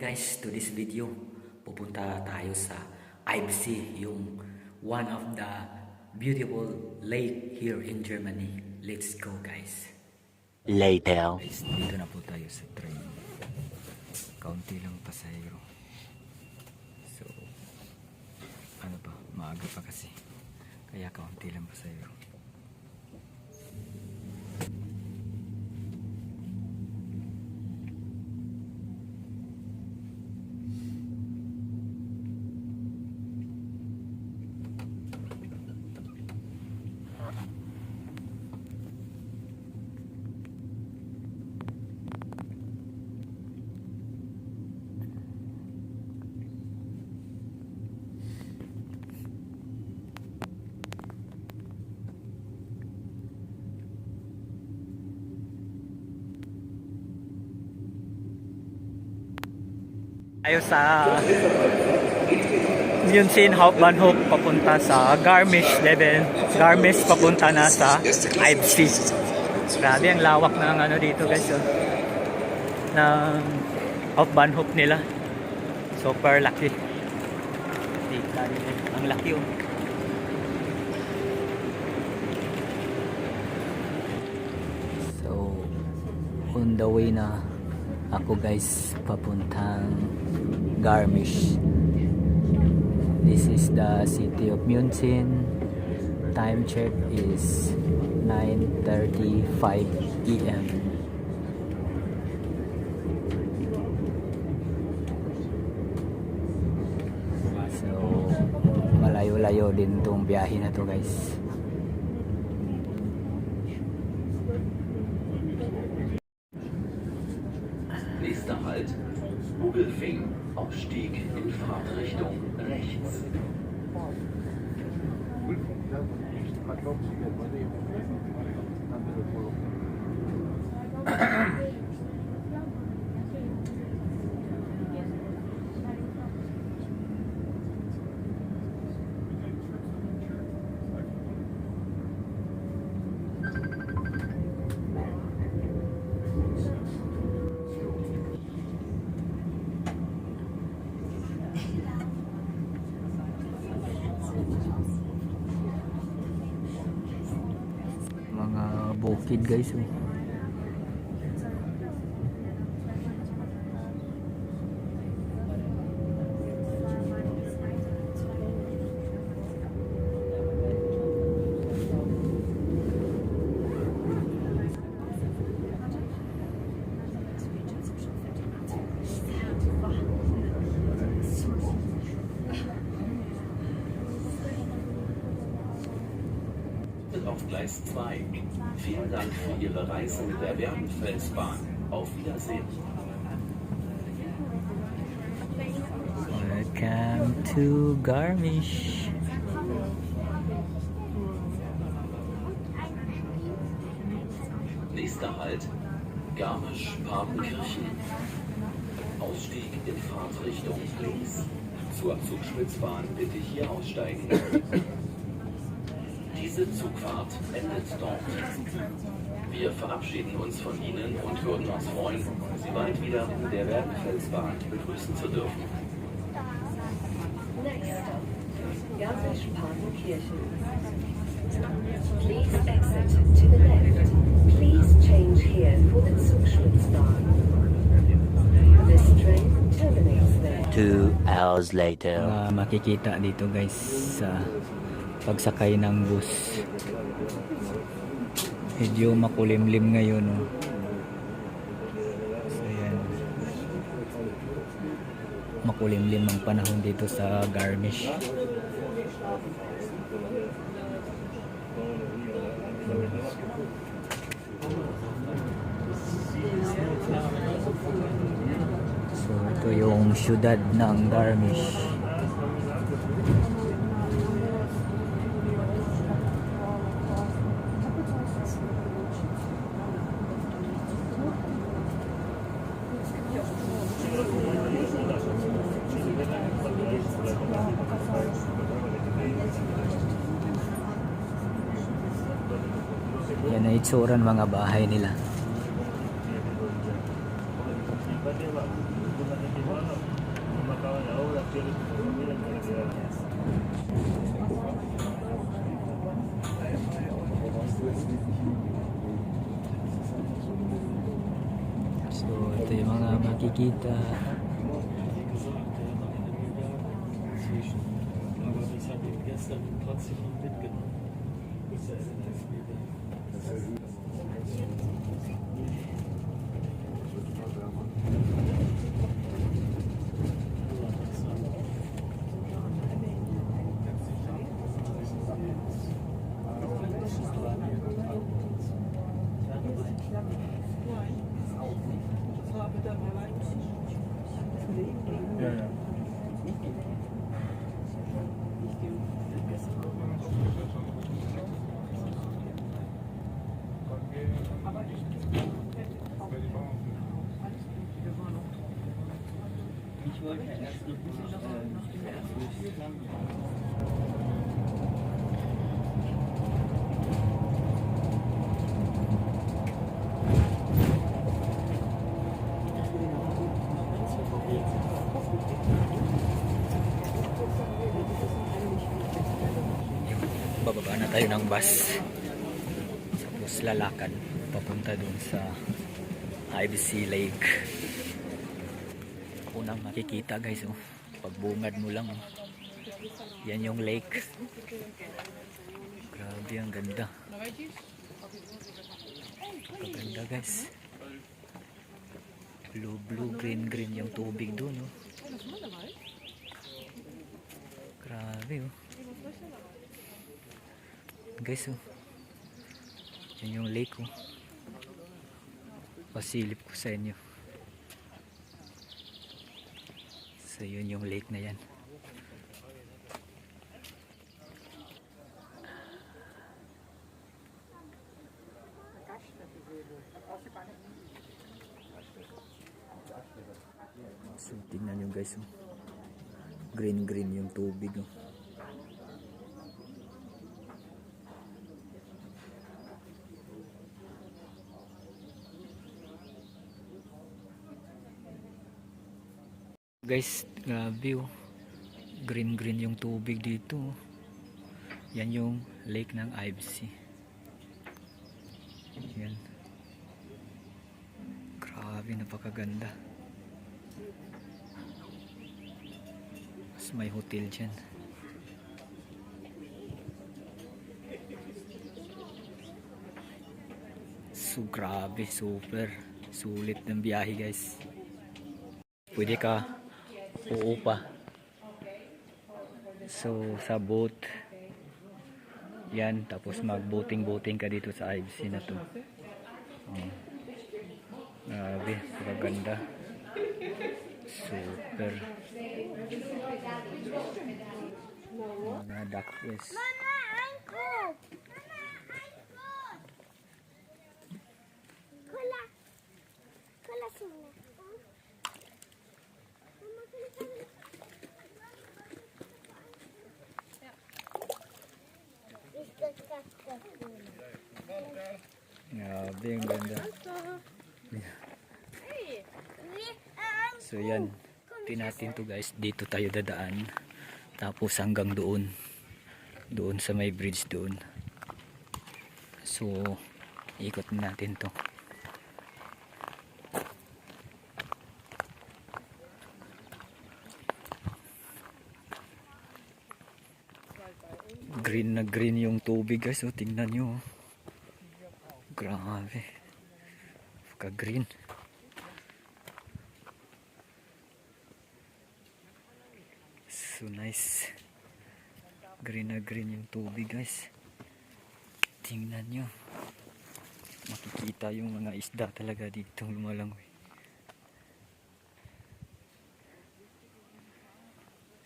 Guys, to this video, pupunta tayo sa Eibsee, yung one of the beautiful lake here in Germany. Let's go, guys. Later. Guys, dito na po tayo sa train. Kaunti lang pasahero. So, ano pa, maaga pa kasi. Kaya kaunti lang pasahero. Tayo sa München Hauptbahnhof papunta sa Garmisch papunta na sa Eibsee. Grabe ang lawak ng ano dito, guys, ng Hauptbahnhof nila. Super laki. Ang laki, oh. So, on the way na ako, guys, papuntang Garmisch. This is the city of München. Time check is 9:35 PM. So, malayo-layo din tong biyahe na to, guys. Nächster Halt, Bugelfing, Ausstieg in Fahrtrichtung rechts. Mga bukid, guys, oh. Auf Gleis 2. Vielen Dank für Ihre Reise mit der Werdenfelsbahn. Auf Wiedersehen. Welcome to Garmisch. Nächster Halt, Garmisch-Partenkirchen. Ausstieg in Fahrtrichtung links. Zur Zugspitzbahn bitte hier aussteigen. Diese Zugfahrt endet dort. Wir verabschieden uns von Ihnen und würden uns freuen, Sie bald wieder in der Werdenfelsbahn begrüßen zu dürfen. Next stop, Garmisch-Partenkirchen. Please exit to the left. Please change here for the Zugspitzbahn. This train terminates there. 2 hours later. Makikita dito, guys, sa pagsakay ng bus. Medyo makulimlim ngayon, oh. So, yan. Makulimlim ang panahon dito sa Garmisch. So, ito yung syudad ng Garmisch. Yan ang itsura ng mga bahay nila. makikita. Aber das hat ihn gestern trotzdem noch mitgenommen. Ja, ja. Ich wollte erst noch Bababa na tayo ng bus. Tapos lalakad papunta dun sa IBC Lake. Unang makikita guys, oh. Pagbungad mo lang, oh. Yan yung lake. Grabe, ang ganda. Paganda guys. Blue, green yung tubig dun, oh. Grabe, oh. Guys, oh. Yan yung lake, oh. Pasilip ko sa inyo. So yun yung lake na yan. So tingnan nyo guys, oh. Green yung tubig, oh. Guys, grabe, oh. Green yung tubig dito, oh. Yan yung lake ng IBC. Yan. Grabe, napakaganda. Mas may hotel dyan. So grabe, super sulit ng biyahe guys. Pwede ka uupa. So sa boat yan, tapos mag-boating ka dito sa IBC na to. Grabe, maganda. Super. Mga duck guys. Grabe, ang ganda. So yan, natin to guys, dito tayo dadaan, tapos hanggang doon sa may bridge doon. So ikot natin to. Green na green yung tubig guys, oh, tingnan nyo, oh. Grabe, ka-green. So nice. Green na green yung tubig guys. Tingnan nyo. Makikita yung mga isda talaga dito lumalangoy.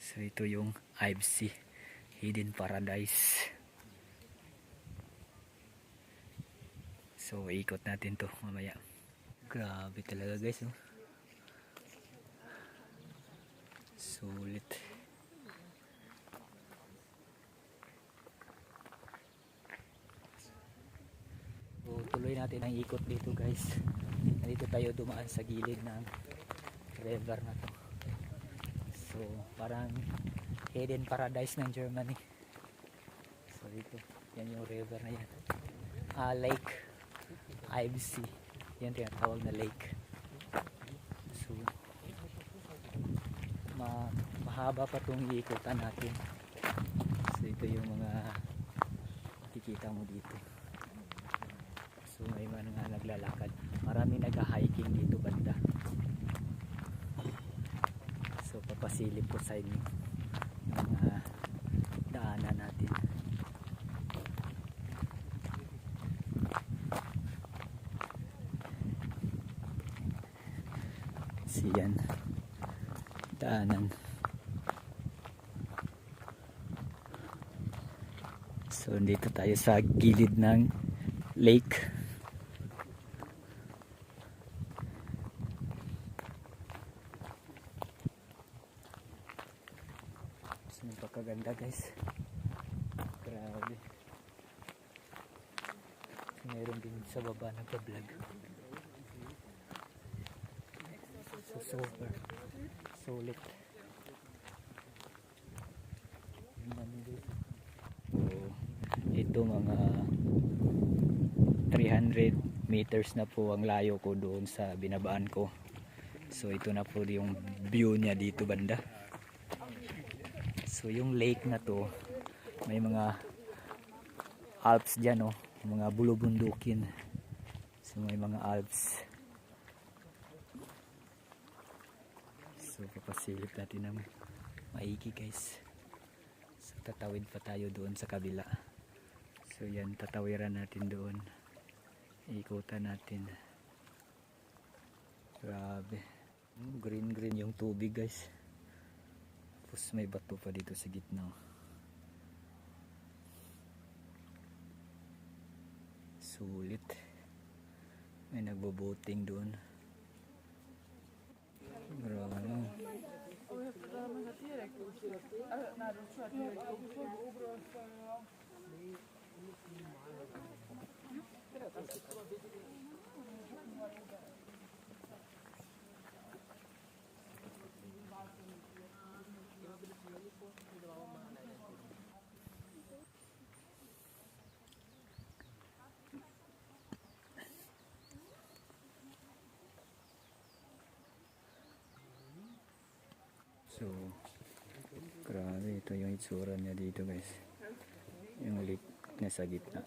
So ito yung IBC Hidden Paradise. So ikot natin to mamaya. Grabe talaga guys, oh. Sulit. So tuloy natin ang ikot dito guys. Nandito tayo dumaan sa gilid ng river na to. So parang hidden paradise ng Germany. So dito, yan yung river na yan. Lake IBC. Yan tinatawag na lake. So mahaba pa itong iikutan natin. So ito yung mga makikita mo dito. So may mga naglalakad, marami nag-hiking dito banda. So papasilip ko sa inyo yung daanan natin. Yan daanan. So dito tayo sa gilid ng lake. So napakaganda guys, grabe. So, meron din sa baba nagpa-vlog. So super sulit. So ito mga 300 meters na po ang layo ko doon sa binabaan ko. So ito na po yung view niya dito banda. So yung lake na to, may mga Alps dyan, oh, mga bulubundukin. So may mga Alps. So papasilip natin ng maigi guys. So tatawid pa tayo doon sa kabila. So yan, tatawiran natin doon. Ikutan natin. Grabe. Green green yung tubig guys. Tapos may bato pa dito sa gitna. Sulit. May nagbo-boating doon. Grabe. So, grabe, ito yung itsura niya dito guys. Yung lake na sa gitna.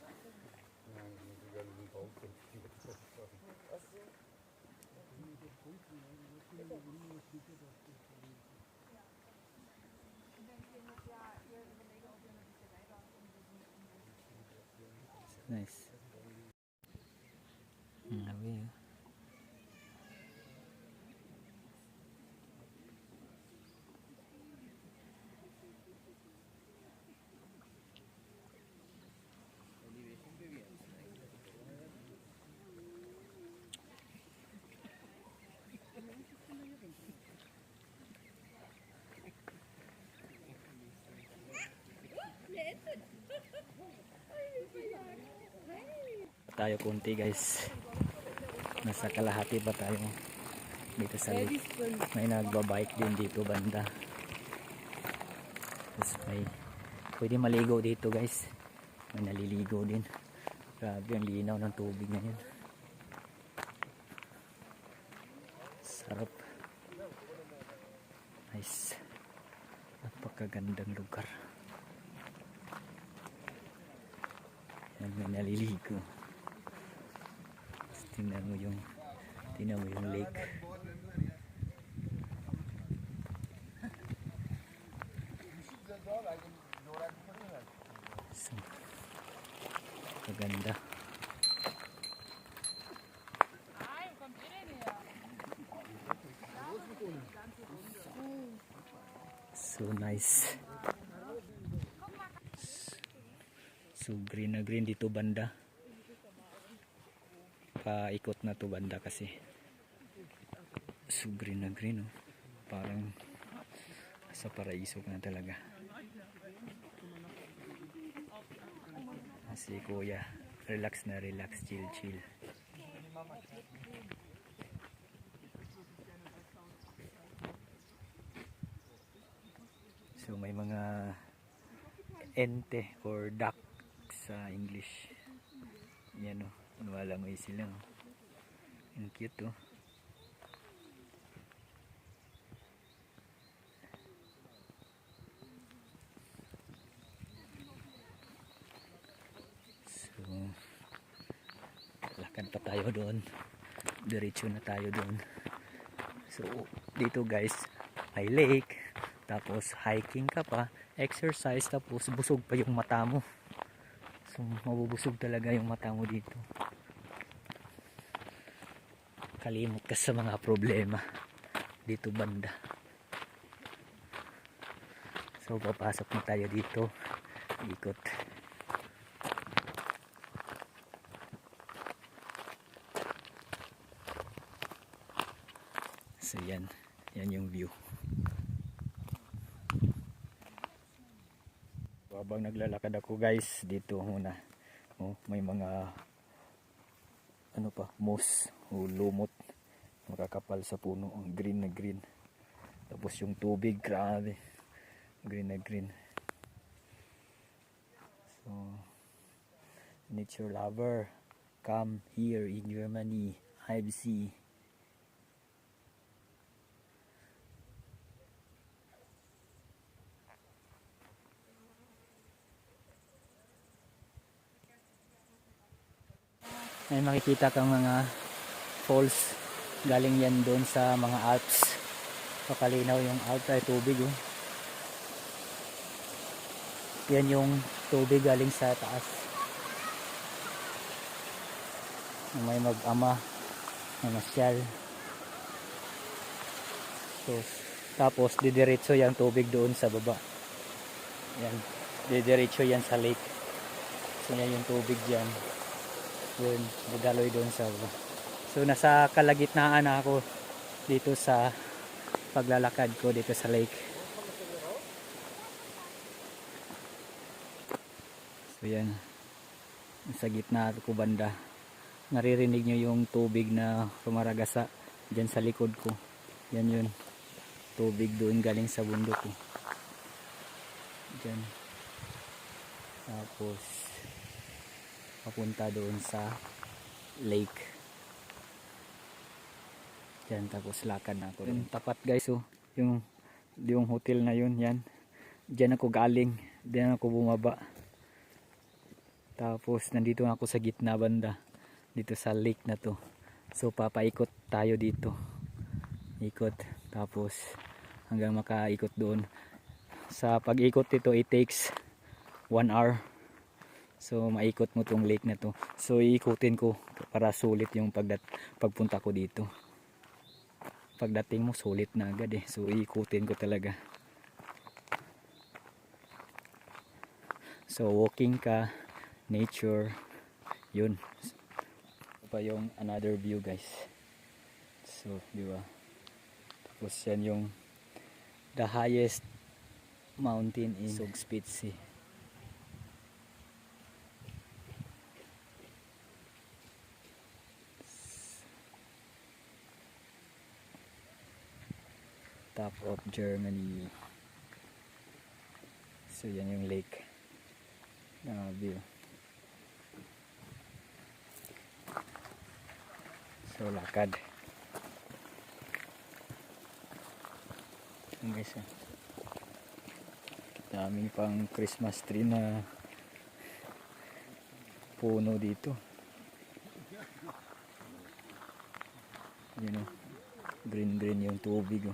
Nice. Grabe. Tayo konti guys, nasa kalahati pa tayo dito sa lake. May nagbabike din dito banda. Tapos may pwede maligo dito guys, may naliligo din. Grabe ang linaw ng tubig na yun, sarap. Nice, napakagandang lugar. Yan, may naliligo. Tingnan mo yung lake. So, kaganda. So nice. So green na green dito banda. Paikot na to banda kasi. So green na green, oh. Parang sa paraiso na talaga. Si kuya, relax na relax, chill chill. So may mga ente or duck sa English. Yan, oh. Walang sila, oh. Ang cute, oh. pa tayo doon. Diretso na tayo doon. So dito guys, may lake, tapos hiking ka pa, exercise, tapos busog pa yung mata mo. So mabubusog talaga yung mata mo dito. Kalimot ka sa mga problema dito banda. So papasok na tayo dito, ikot. So yan yung view. Habang naglalakad ako guys, dito muna, may mga ano pa, moss o lumot makakapal sa puno, ang green na green. Tapos yung tubig, grabe, green na green. So nature lover, come here in Germany, Leipzig. May makikita kang mga falls, galing yan doon sa mga Alps. Pakalinaw yung Alps ay tubig yan yung tubig galing sa taas. May mag-ama, may masyal. So, tapos didiretso yung tubig doon sa baba. Yan, didiretso yan sa lake. So yan yung tubig dyan. Yun, magaloy doon sa baba. So nasa kalagitnaan na ako dito sa paglalakad ko dito sa lake. So yan, sa gitna ko banda. Naririnig nyo yung tubig na rumaragasa dyan sa likod ko. Yan yun, tubig doon galing sa bundok ko. Dyan. Tapos papunta doon sa lake. Yan, tapos lakad na ako. Yung tapat guys, yung hotel na yun, yan. Diyan ako galing, diyan ako bumaba. Tapos nandito ako sa gitna banda, dito sa lake na to. So papaikot tayo dito. Ikot, tapos hanggang makaikot doon. Sa pag-ikot dito, it takes 1 hour. So maikot mo tong lake na to. So iikutin ko para sulit yung pagpunta ko dito. Pagdating mo sulit na agad So iikutin ko talaga. So walking ka, nature, yun. Ito pa yung another view guys. So di ba? Tapos yan yung the highest mountain in Zugspitze. Top of Germany. So yan yung lake na view. So lakad. Yan guys, daming pang Christmas tree na puno dito. Yun green green yung tubig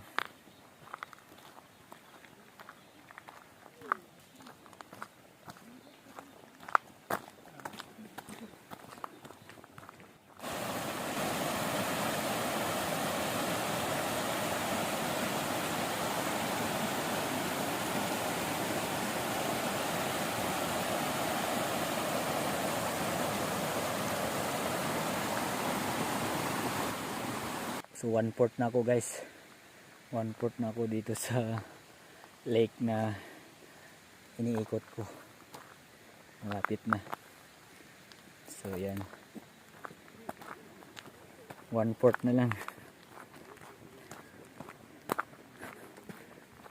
So 1/4 na ako guys. 1/4 na ako dito sa lake na iniikot ko. Malapit na. So yan. 1/4 na lang.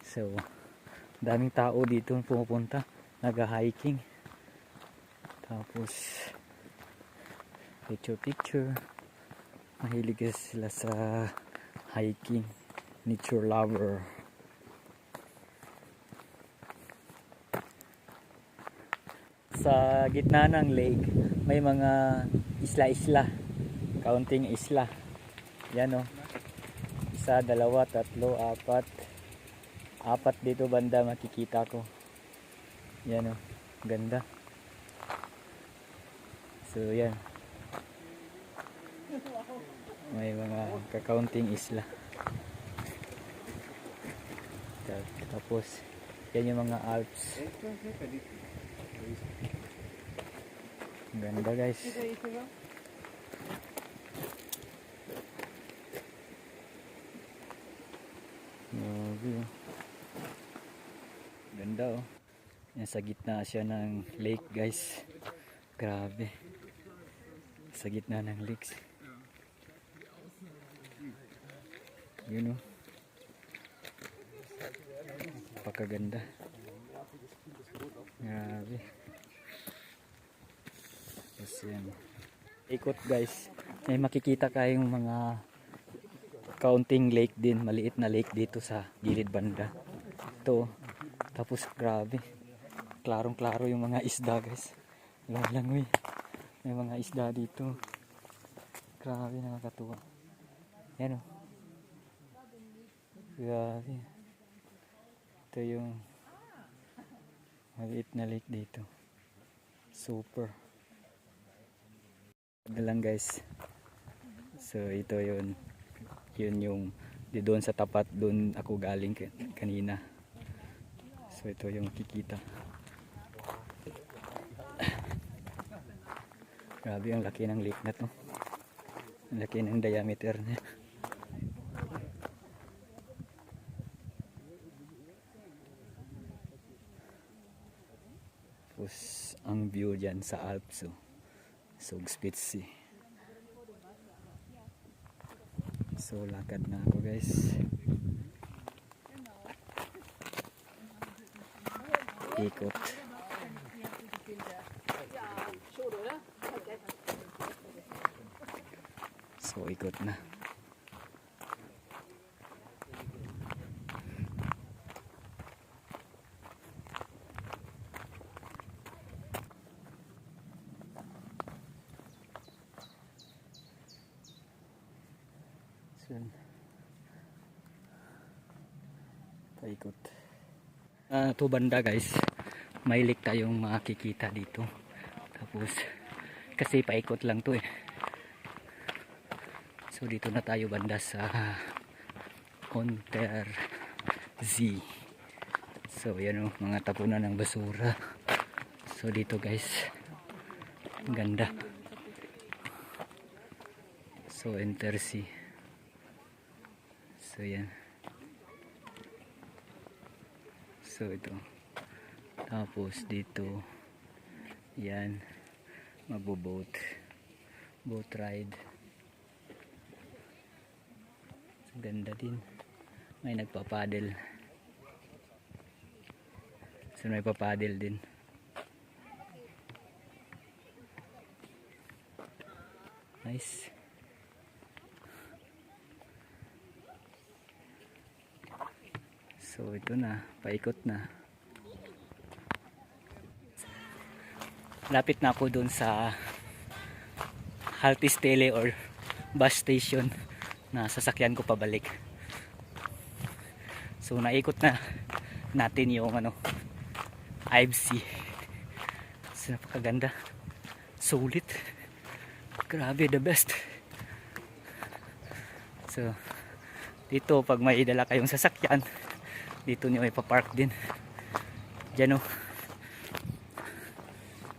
So daming tao dito pumupunta, nag-hiking. Tapos picture. Mahilig sila sa hiking, nature lover. Sa gitna ng lake, may mga isla-isla. Kaunting isla. Yan o. Isa, dalawa, tatlo, apat. Apat dito banda makikita ko. Yan o. Ganda. So yan. May mga kakaunting isla. Tapos yan yung mga Alps. Ganda guys. Grabe, oh. Ganda oh. Yan sa gitna siya ng lake guys. Grabe. Sa gitna ng lakes. Yun oh. Napakaganda. Grabe. Tapos yan. Ikot guys. May makikita kayong mga kaunting lake din, maliit na lake dito sa gilid banda. Ito, tapos grabe, klarong klaro yung mga isda guys. Langoy, may mga isda dito. Grabe, nakakatuwa. Yan o. Grabe. Ito yung maliit na lake dito. Super. Ito lang guys. So ito yun. Yun yung di doon sa tapat, doon ako galing kanina. So ito yung kikita. Grabe ang laki ng lake na to. Ang laki ng diameter niya. Tapos ang view dyan sa Alps, Zugspitze. So lakad na ako guys. Ikot. So ikot na. Paikot. Ito banda guys, may lake tayong makikita dito. Tapos kasi paikot lang to eh. So dito na tayo banda sa Untersee. So yan o, mga tapunan ng basura. So dito guys, ang ganda. So Untersee. So yan. So ito. Tapos dito yan, magbo-boat. Boat ride. So, ganda din. May nagpapadel. So may papadel din. Nice. So ito na, paikot na. Lapit na ako doon sa Haltestelle or bus station na sasakyan ko pabalik. So naikot na natin yung IBC. So napakaganda. Sulit. Grabe, the best. So dito pag may dala kayong sasakyan, dito nyo ipapark din. Diyan o.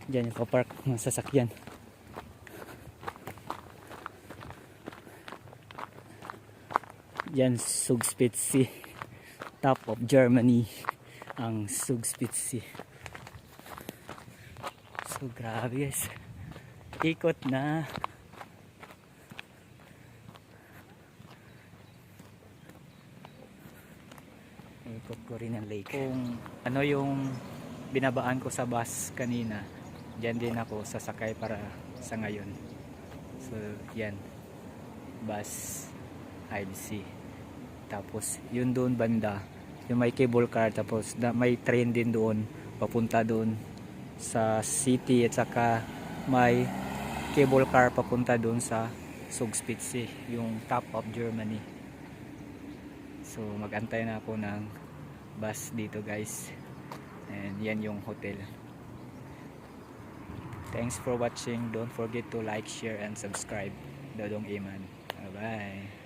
Diyan yung papark ng sasakyan. Diyan Zugspitze. Top of Germany. Ang Zugspitze. So grabe guys. Ikot na. Ikot ko rin ang lake. Kung ano yung binabaan ko sa bus kanina, dyan din ako sasakay para sa ngayon. So yan, bus IBC. Tapos yun doon banda, yung may cable car, tapos may train din doon papunta doon sa city, at saka may cable car papunta doon sa Zugspitze, yung top of Germany. So magantay na ako ng bus dito guys, and yan yung hotel. Thanks for watching. Don't forget to like, share, and subscribe. Dodong Iman. Bye bye.